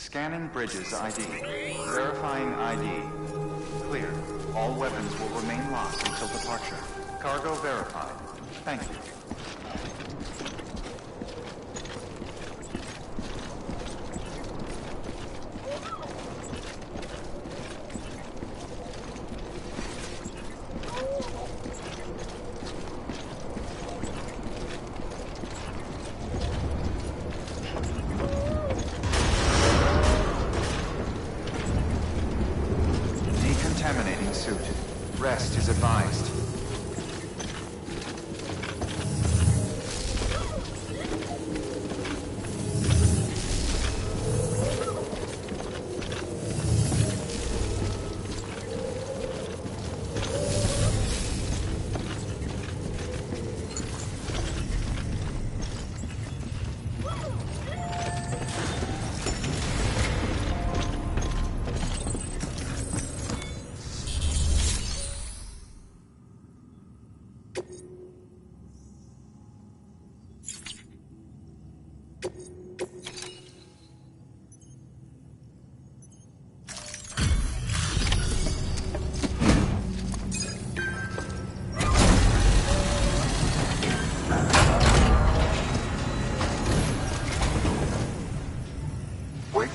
Scanning Bridges ID. Verifying ID. Clear. All weapons will remain locked until departure. Cargo verified. Thank you. Decontaminating suit. Rest is advised.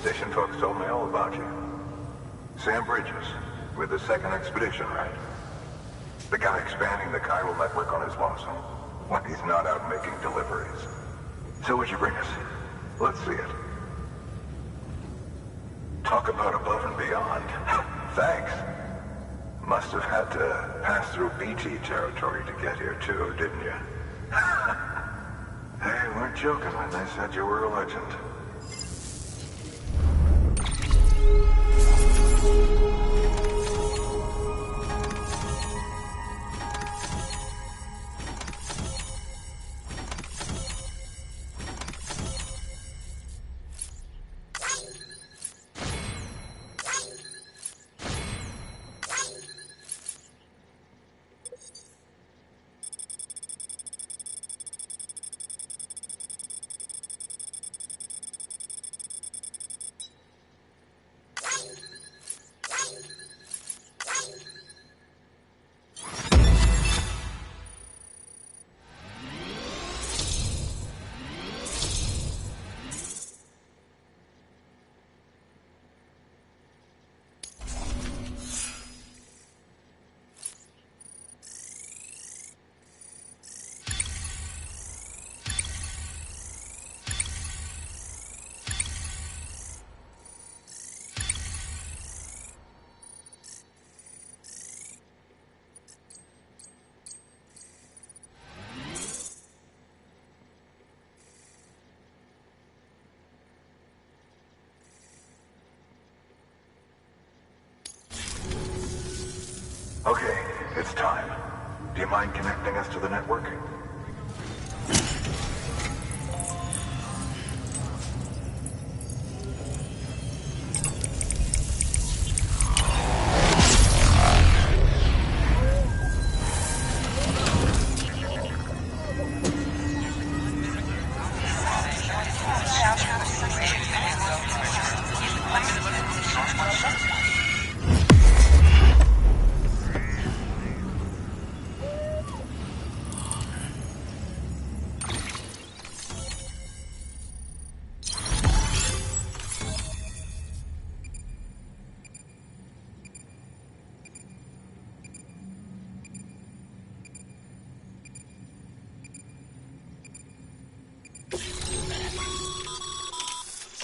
Station folks told me all about you. Sam Bridges, with the second expedition, right? The guy expanding the chiral network on his lonesome when he's not out making deliveries. So what'd you bring us? Let's see it. Talk about above and beyond. Thanks. Must have had to pass through BT territory to get here too, didn't you? They weren't joking when they said you were a legend. Okay, it's time. Do you mind connecting us to the network?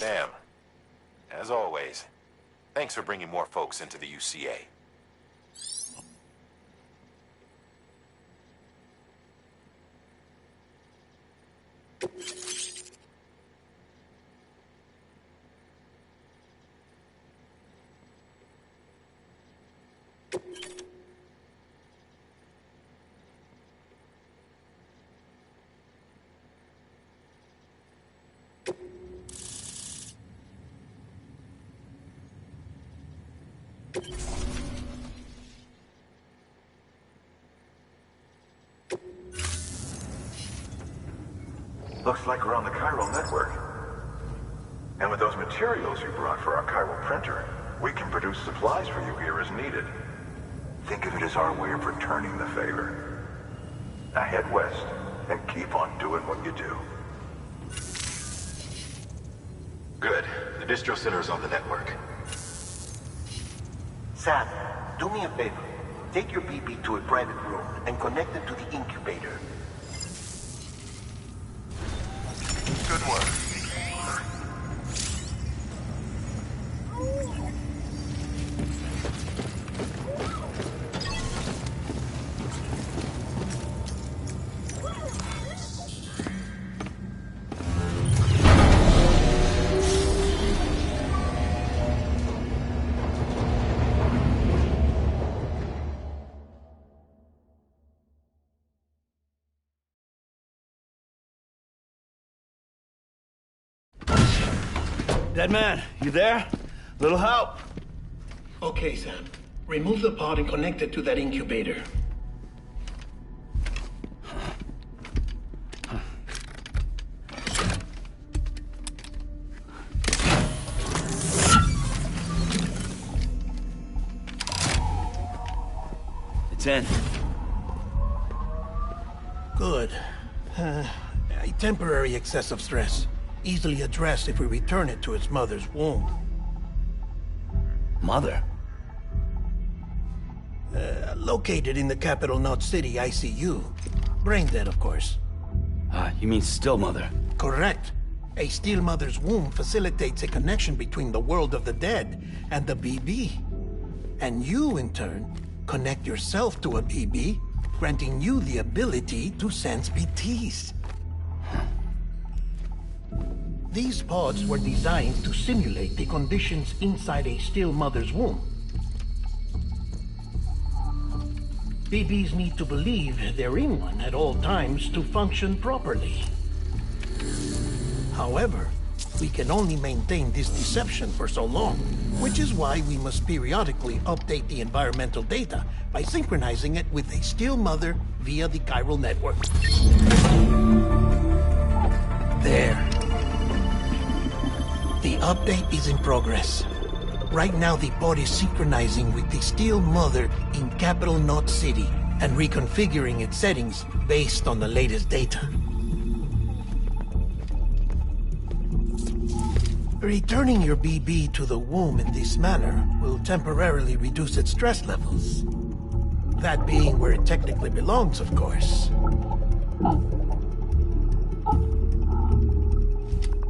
Sam, as always, thanks for bringing more folks into the UCA. Looks like we're on the chiral network. And with those materials you brought for our chiral printer, we can produce supplies for you here as needed. Think of it as our way of returning the favor. Now head west and keep on doing what you do. Good. The distro center is on the network. Sam, do me a favor. Take your BB to a private room and connect it to the incubator. Good work. Dead man, you there? Little help? Okay, Sam. Remove the pod and connect it to that incubator. It's in. Good. A temporary excessive stress. Easily addressed if we return it to its mother's womb. Mother? Located in the capital Knot City ICU. Brain dead, of course. You mean still mother? Correct. A still mother's womb facilitates a connection between the world of the dead and the BB. And you, in turn, connect yourself to a BB, granting you the ability to sense BTs. These pods were designed to simulate the conditions inside a still mother's womb. BBs need to believe they're in one at all times to function properly. However, we can only maintain this deception for so long, which is why we must periodically update the environmental data by synchronizing it with a still mother via the chiral network. There. The update is in progress. Right now, the pod is synchronizing with the still mother in capital Knot City and reconfiguring its settings based on the latest data. Returning your BB to the womb in this manner will temporarily reduce its stress levels. That being where it technically belongs, of course.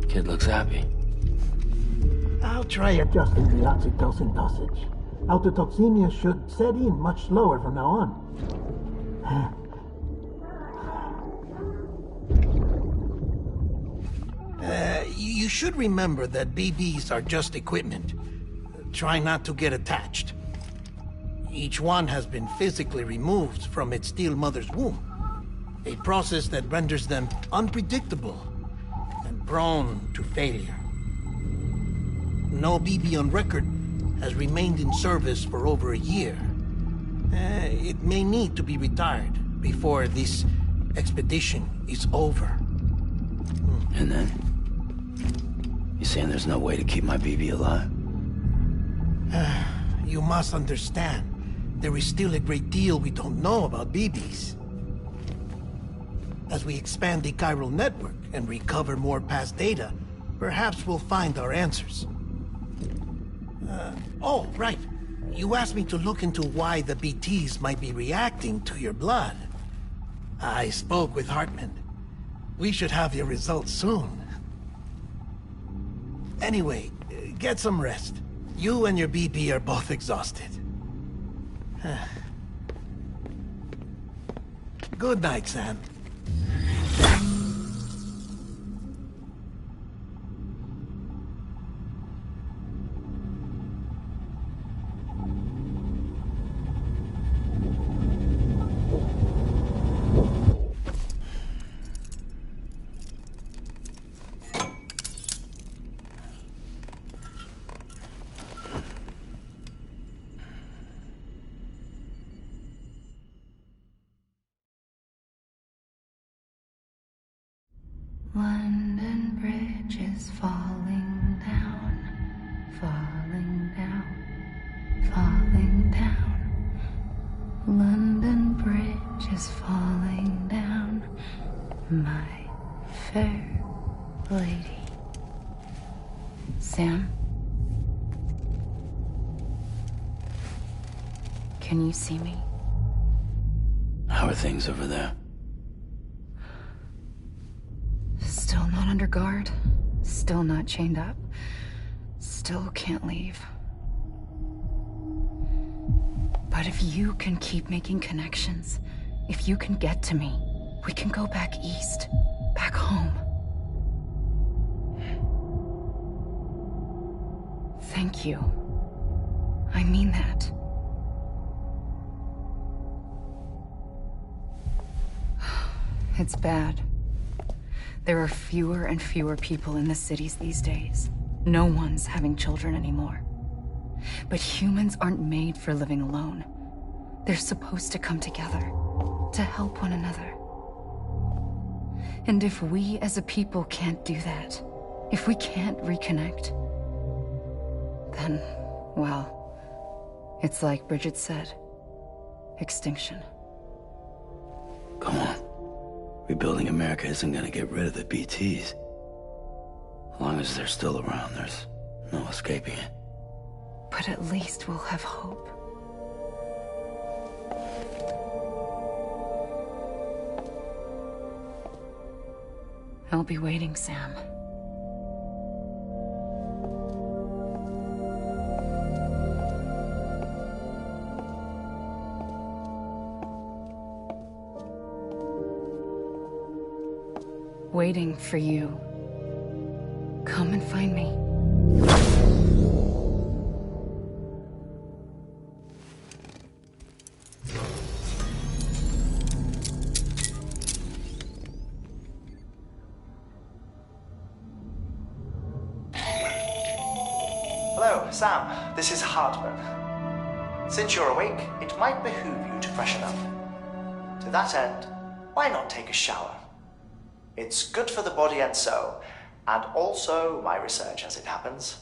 Kid looks happy. I'll try adjusting the oxytocin dosage. Autotoxemia should set in much slower from now on. You should remember that BBs are just equipment. Try not to get attached. Each one has been physically removed from its still mother's womb. A process that renders them unpredictable and prone to failure. No BB on record has remained in service for over a year. It may need to be retired before this expedition is over. And then? You saying there's no way to keep my BB alive? You must understand, there is still a great deal we don't know about BBs. As we expand the chiral network and recover more past data, perhaps we'll find our answers. Oh, right. You asked me to look into why the BTs might be reacting to your blood. I spoke with Hartman. We should have your results soon. Anyway, get some rest. You and your BB are both exhausted. Good night, Sam. lady. Sam? Can you see me? How are things over there? Still not under guard. Still not chained up. Still can't leave. But if you can keep making connections, if you can get to me, we can go back east, back home. Thank you. I mean that. It's bad. There are fewer and fewer people in the cities these days. No one's having children anymore. But humans aren't made for living alone. They're supposed to come together, to help one another. And if we as a people can't do that, if we can't reconnect, then, well, it's like Bridget said, extinction. Come on. Rebuilding America isn't gonna get rid of the BTs. As long as they're still around, there's no escaping it. But at least we'll have hope. I'll be waiting, Sam. Waiting for you. Come and find me. Hello, Sam. This is Hartman. Since you're awake, it might behoove you to freshen up. To that end, why not take a shower? It's good for the body and soul, and also my research as it happens.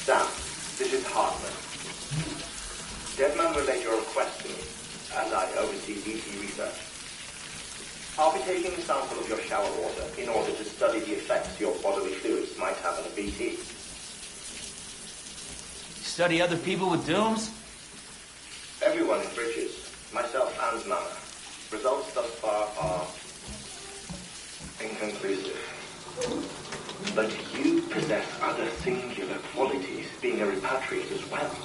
Sam, this is Hartman. Deadman relayed your request to me, as I oversee BT research. I'll be taking a sample of your shower water in order to study the effects your bodily fluids might have on a BT. Study other people with dooms? Everyone in Bridges, myself and Mama. Results thus far are inconclusive. But you possess other singular qualities, being a repatriate as well.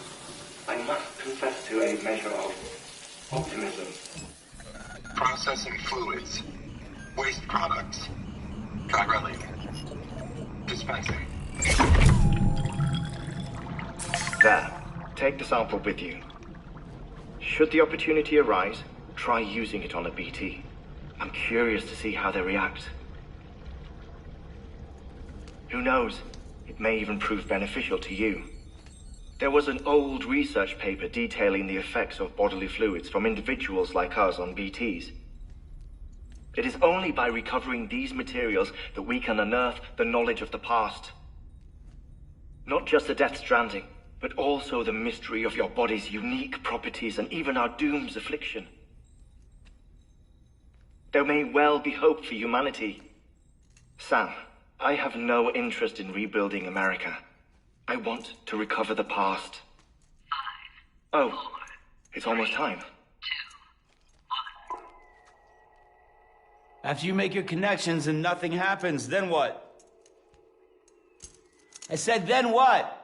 I must confess to a measure of optimism. Processing fluids. Waste products. Try relic. Dispensing. There. Take the sample with you. Should the opportunity arise, try using it on a BT. I'm curious to see how they react. Who knows? It may even prove beneficial to you. There was an old research paper detailing the effects of bodily fluids from individuals like us on BTs. It is only by recovering these materials that we can unearth the knowledge of the past. Not just the Death Stranding, but also the mystery of your body's unique properties and even our doom's affliction. There may well be hope for humanity. Sam, I have no interest in rebuilding America. I want to recover the past. 5, 4, it's almost time. 2, 1. After you make your connections and nothing happens, then what? I said, then what?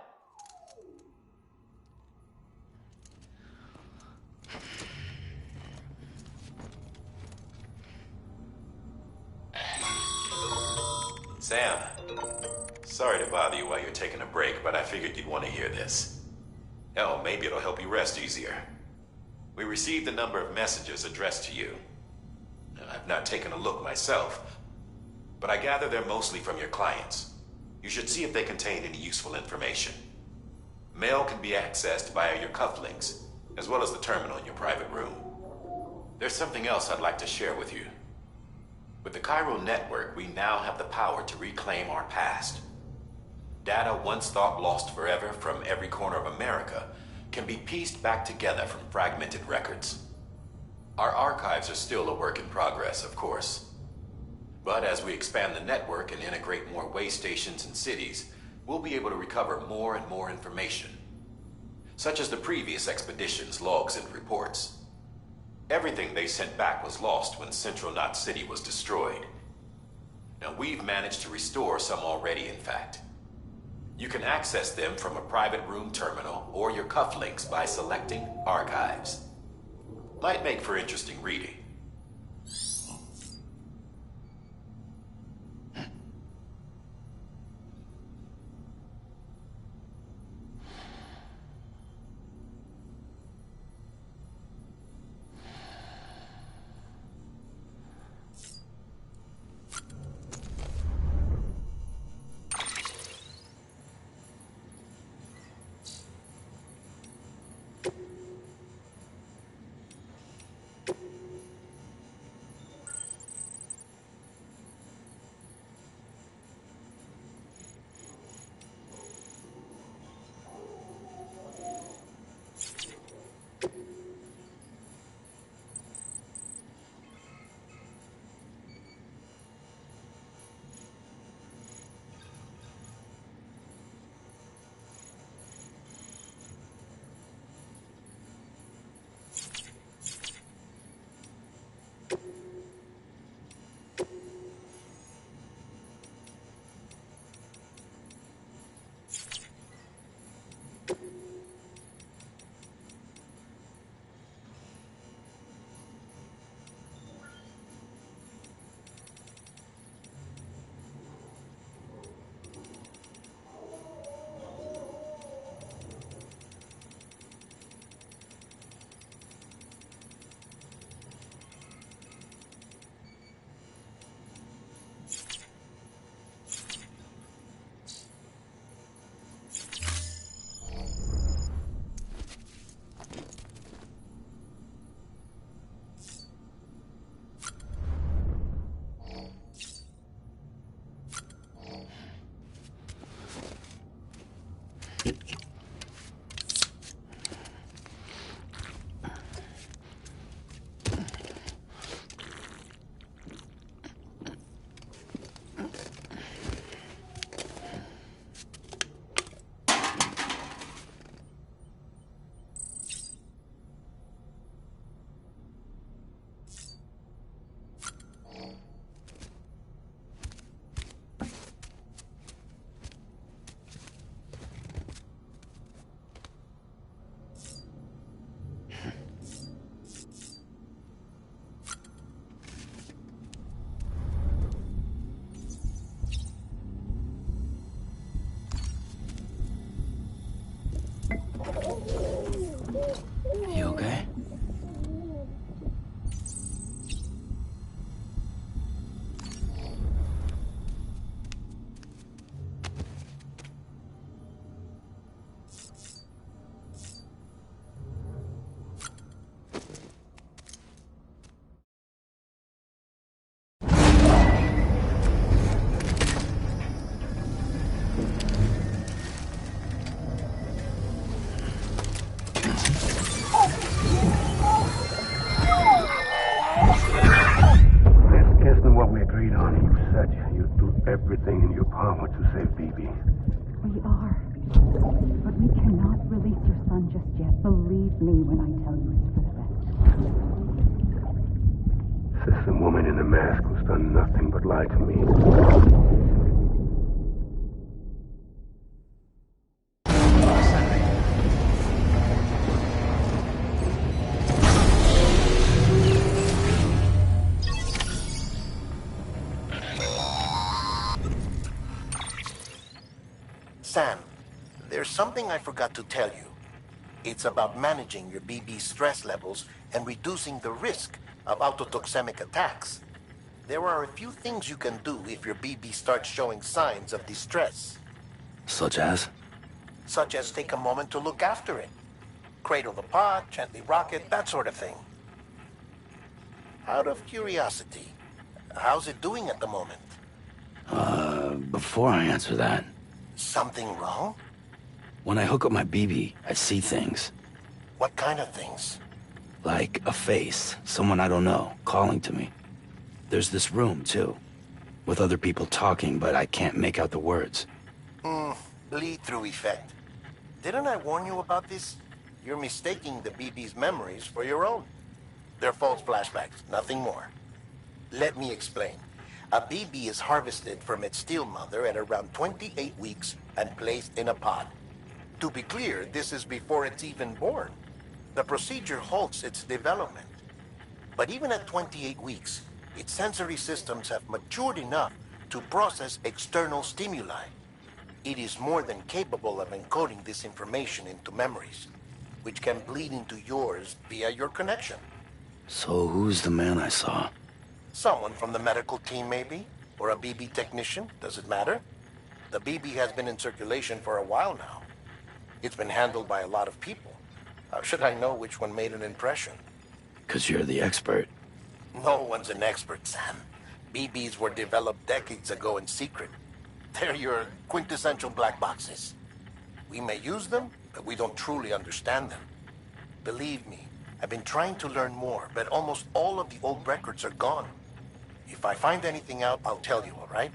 Sam, sorry to bother you while you're taking a break, but I figured you'd want to hear this. Hell, maybe it'll help you rest easier. We received a number of messages addressed to you. I've not taken a look myself, but I gather they're mostly from your clients. You should see if they contain any useful information. Mail can be accessed via your cufflinks, as well as the terminal in your private room. There's something else I'd like to share with you. With the Cairo network, we now have the power to reclaim our past. Data once thought lost forever from every corner of America can be pieced back together from fragmented records. Our archives are still a work in progress, of course. But as we expand the network and integrate more way stations and cities, we'll be able to recover more and more information, such as the previous expedition's logs and reports. Everything they sent back was lost when Central Knot City was destroyed. Now we've managed to restore some already, in fact. You can access them from a private room terminal or your cufflinks by selecting Archives. Might make for interesting reading. You okay? Everything in your power to save BB. We are. But we cannot release your son just yet. Believe me when I tell you it's for the best. System woman in the mask who's done nothing but lie to me. Sam, there's something I forgot to tell you. It's about managing your BB stress levels and reducing the risk of autotoxemic attacks. There are a few things you can do if your BB starts showing signs of distress. Such as? Such as take a moment to look after it. Cradle the pod, gently rock it, that sort of thing. Out of curiosity, how's it doing at the moment? Before I answer that... Something wrong? When I hook up my BB, I see things. What kind of things? Like a face, someone I don't know, calling to me. There's this room, too, with other people talking, but I can't make out the words. Bleed-through effect. Didn't I warn you about this? You're mistaking the BB's memories for your own. They're false flashbacks, nothing more. Let me explain. A BB is harvested from its steel mother at around 28 weeks and placed in a pod. To be clear, this is before it's even born. The procedure halts its development. But even at 28 weeks, its sensory systems have matured enough to process external stimuli. It is more than capable of encoding this information into memories, which can bleed into yours via your connection. So who's the man I saw? Someone from the medical team, maybe? Or a BB technician? Does it matter? The BB has been in circulation for a while now. It's been handled by a lot of people. How should I know which one made an impression? 'Cause you're the expert. No one's an expert, Sam. BBs were developed decades ago in secret. They're your quintessential black boxes. We may use them, but we don't truly understand them. Believe me, I've been trying to learn more, but almost all of the old records are gone. If I find anything out, I'll tell you, all right?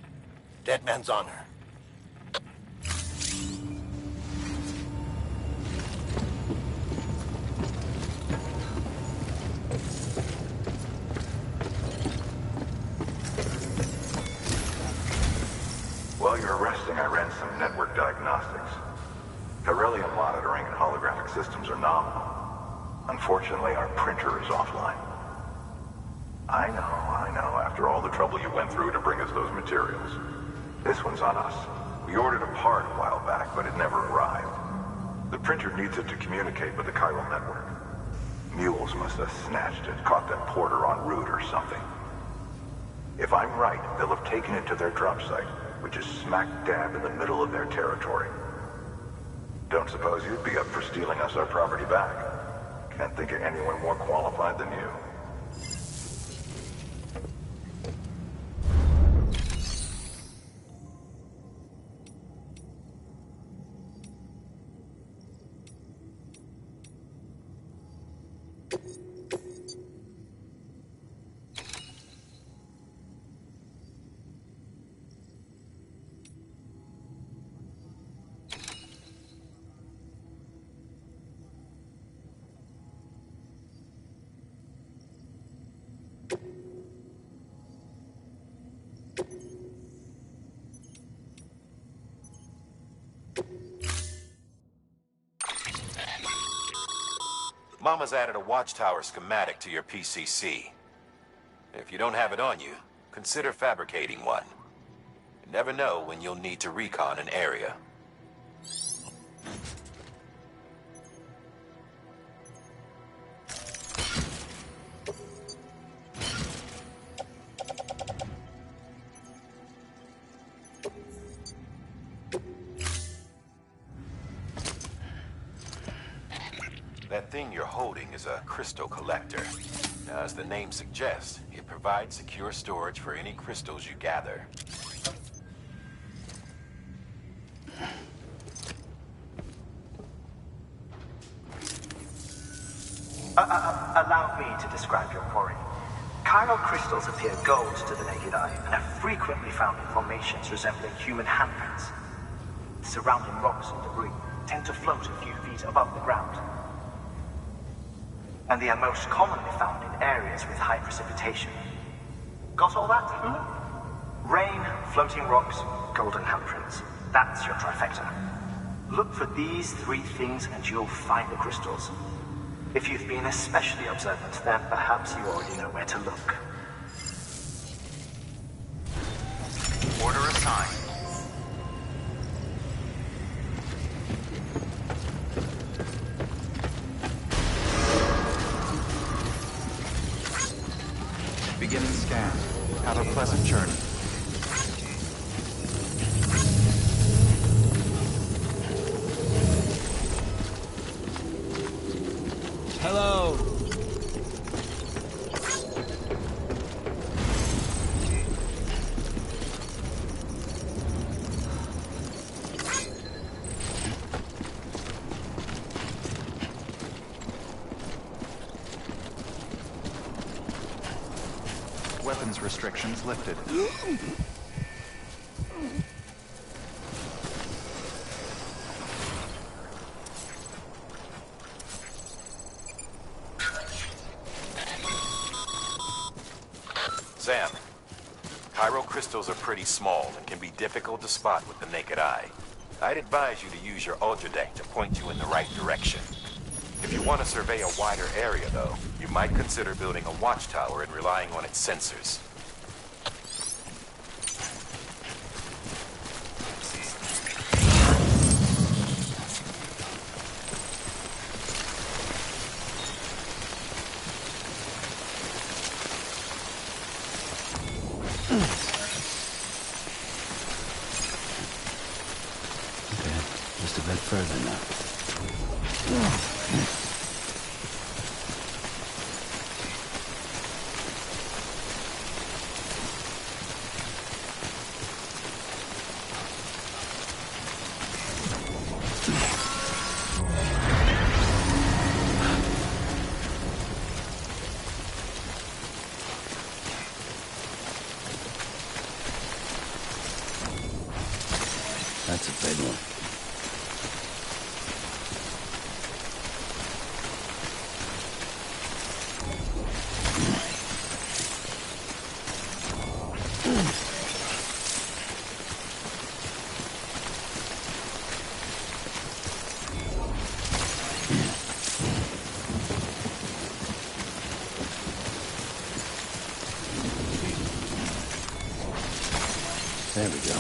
Dead man's honor. While you're resting, I ran some network diagnostics. Beryllium monitoring and holographic systems are nominal. Unfortunately, our printer is offline. I know. After all the trouble you went through to bring us those materials. This one's on us. We ordered a part a while back, but it never arrived. The printer needs it to communicate with the chiral network. Mules must have snatched it, caught that porter en route or something. If I'm right, they'll have taken it to their drop site, which is smack dab in the middle of their territory. Don't suppose you'd be up for stealing us our property back? Can't think of anyone more qualified than you. Mama's added a watchtower schematic to your PCC. If you don't have it on you, consider fabricating one. You never know when you'll need to recon an area. That thing you're holding is a crystal collector. Now, as the name suggests, it provides secure storage for any crystals you gather. Allow me to describe your quarry. Chiral crystals appear gold to the naked eye and are frequently found in formations resembling human handprints. Surrounding rocks and debris tend to float a few feet above the ground. And they are most commonly found in areas with high precipitation. Got all that? Rain, floating rocks, golden handprints. That's your trifecta. Look for these three things and you'll find the crystals. If you've been especially observant, then perhaps you already know where to look. Order assigned. Beginning scan. Have a pleasant journey. weapons restrictions lifted. Sam, Chiral crystals are pretty small and can be difficult to spot with the naked eye. I'd advise you to use your ultra deck to point you in the right direction. If you want to survey a wider area, though, you might consider building a watchtower and relying on its sensors. Just a bit further now. That's a big one. There we go.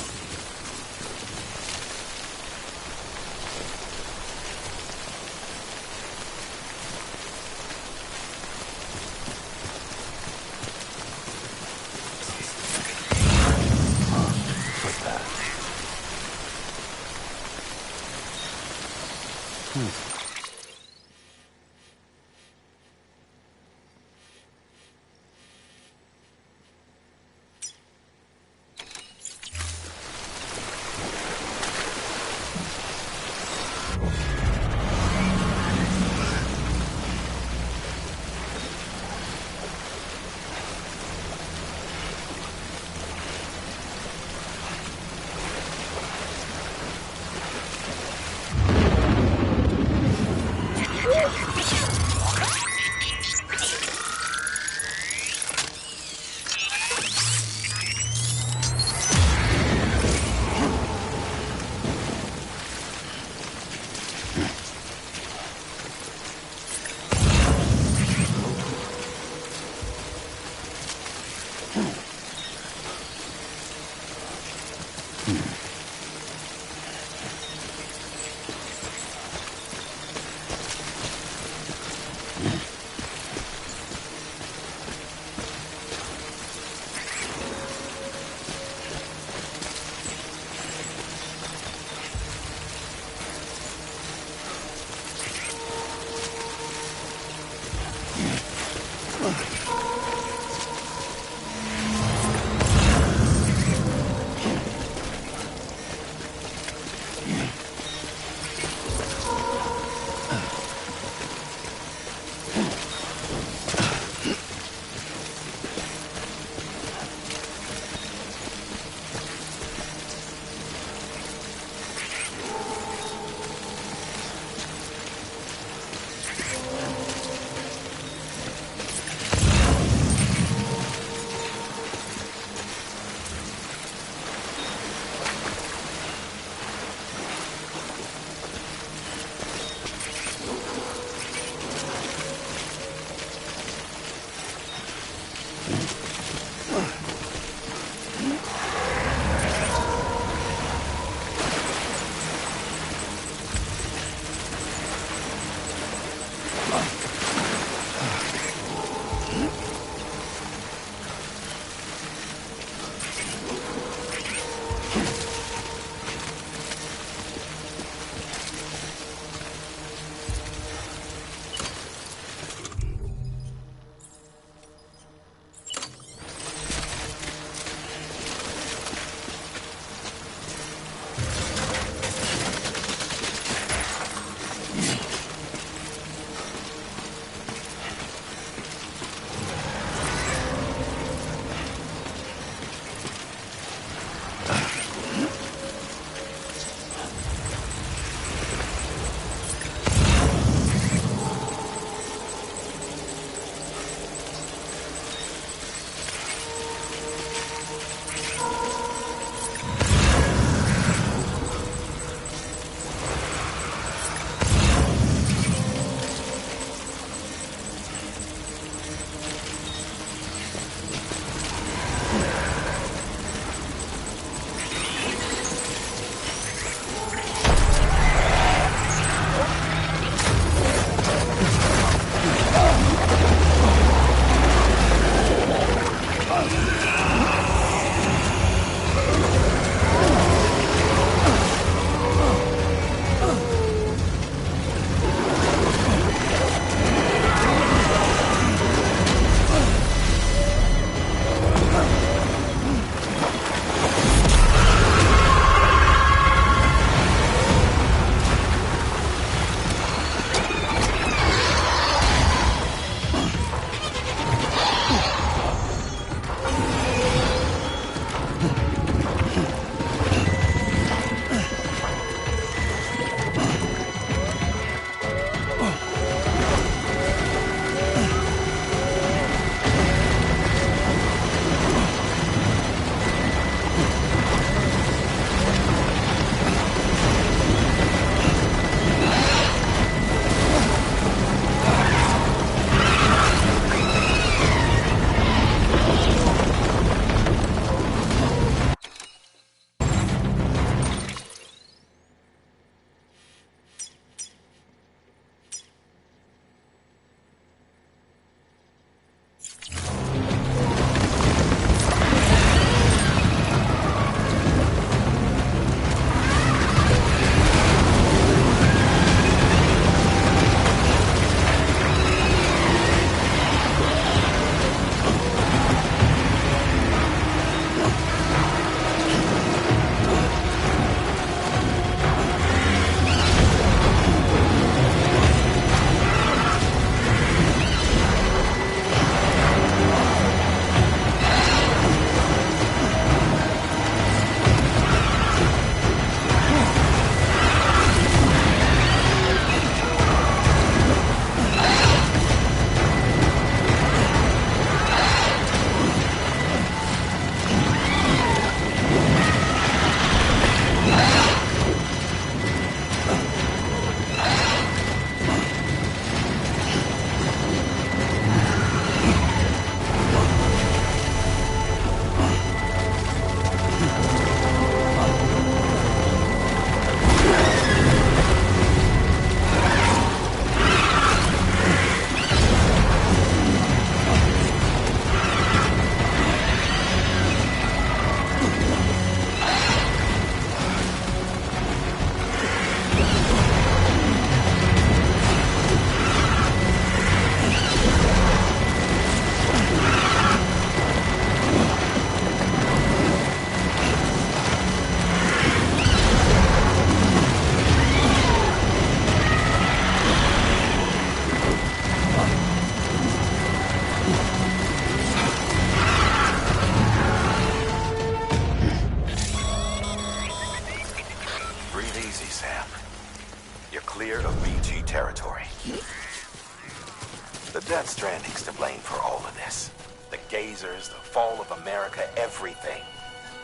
mess. The gazers, the fall of America, everything.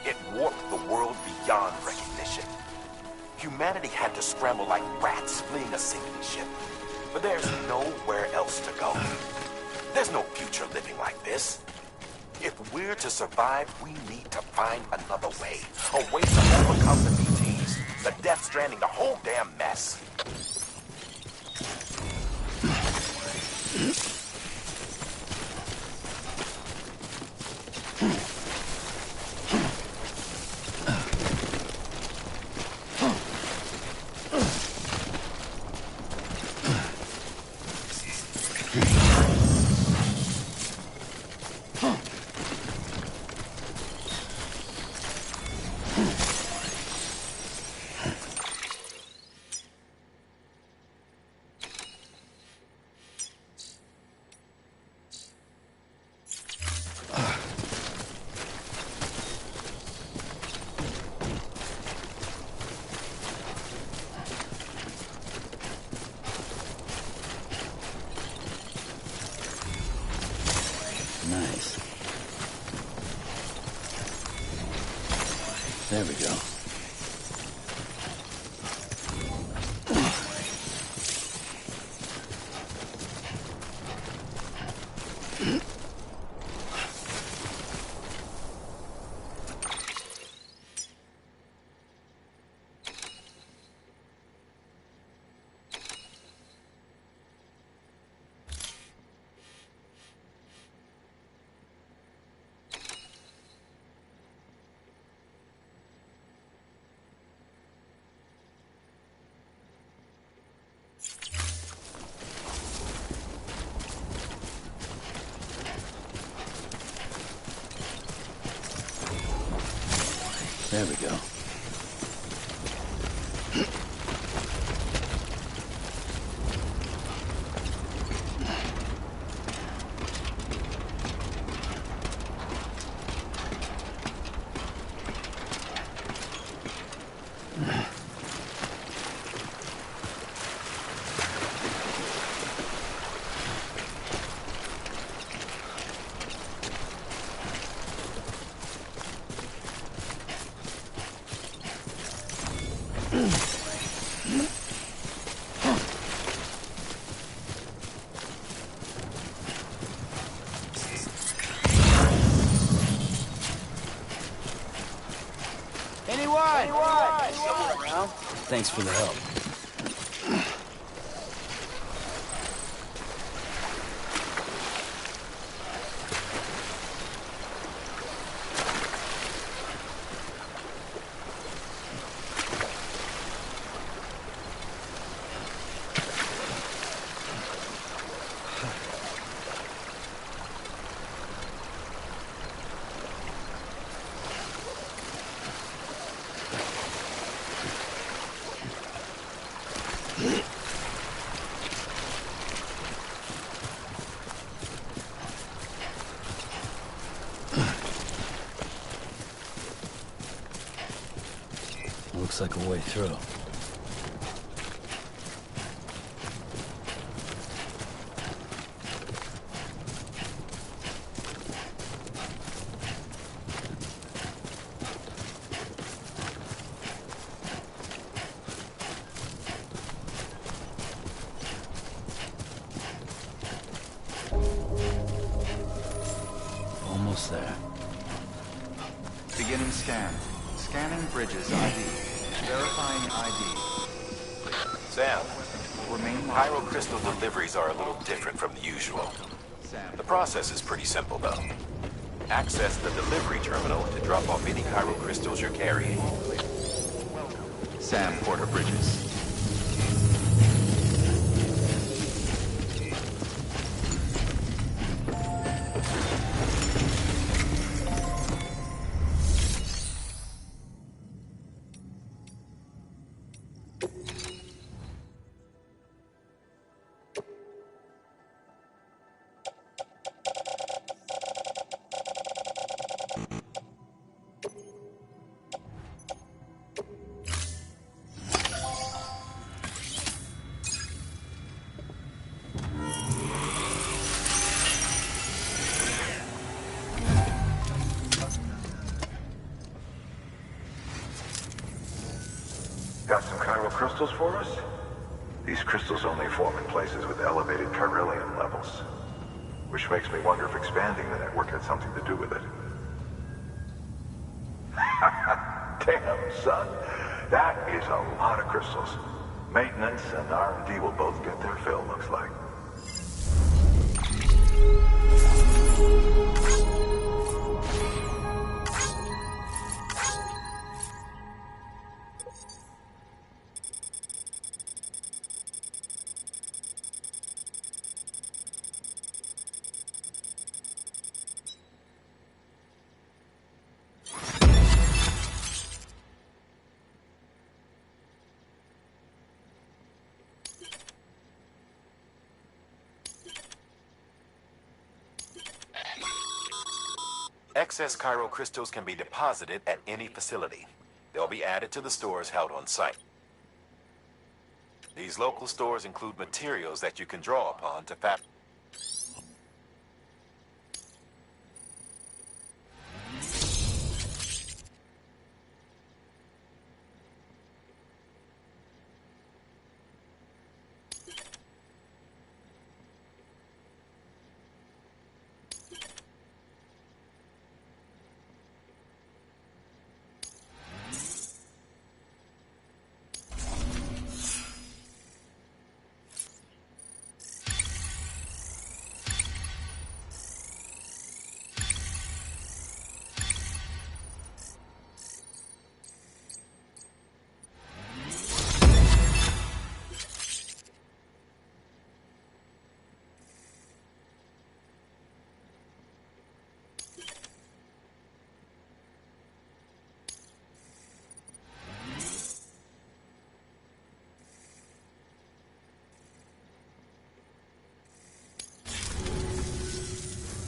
It warped the world beyond recognition. Humanity had to scramble like rats fleeing a sinking ship. But there's nowhere else to go. There's no future living like this. If we're to survive, we need to find another way. A way to overcome the BTs, the Death Stranding, the whole damn mess. Nice. There we go. There we go. Thanks for the help. Looks like a way through. Almost there. Beginning scan. Scanning bridges ID. Verifying ID. Sam, Remain Pyro crystal deliveries are a little different from the usual. The process is pretty simple, though. Access the delivery terminal to drop off any Pyro crystals you're carrying. Sam Porter Bridges. Got some chiral crystals for us? These crystals only form in places with elevated chiralium levels. Which makes me wonder if expanding the network had something to do with it. Damn, son. That is a lot of crystals. Maintenance and R&D will both get their fill, looks like. Excess chiral crystals can be deposited at any facility. They'll be added to the stores held on site. These local stores include materials that you can draw upon to fabricate.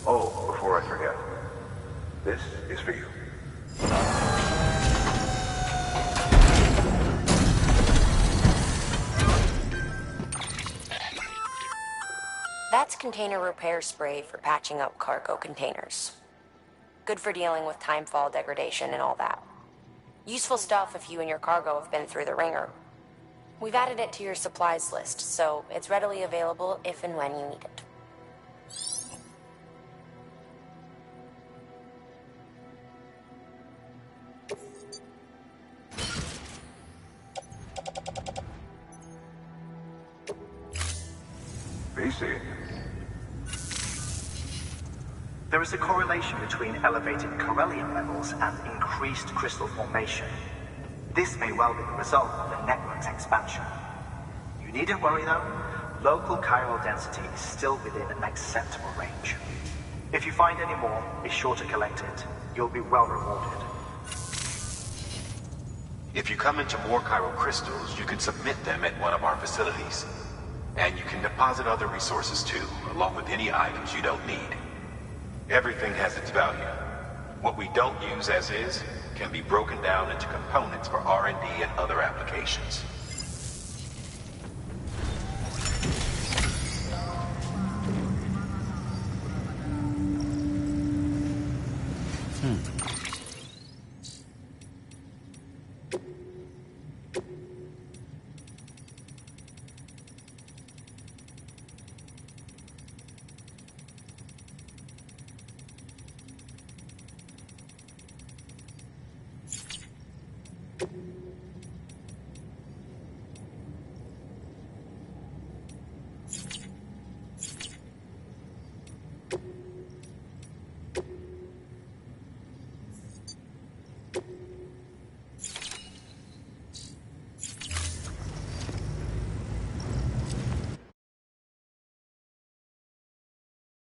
Oh, before I forget, this is for you. That's container repair spray for patching up cargo containers. Good for dealing with timefall degradation and all that. Useful stuff if you and your cargo have been through the ringer. We've added it to your supplies list, so it's readily available if and when you need it. BC. There is a correlation between elevated chiralium levels and increased crystal formation. This may well be the result of the network's expansion. You needn't worry though, local chiral density is still within an acceptable range. If you find any more, be sure to collect it. You'll be well rewarded. If you come into more chiral crystals, you can submit them at one of our facilities. And you can deposit other resources too, along with any items you don't need. Everything has its value. What we don't use as is can be broken down into components for R&D and other applications.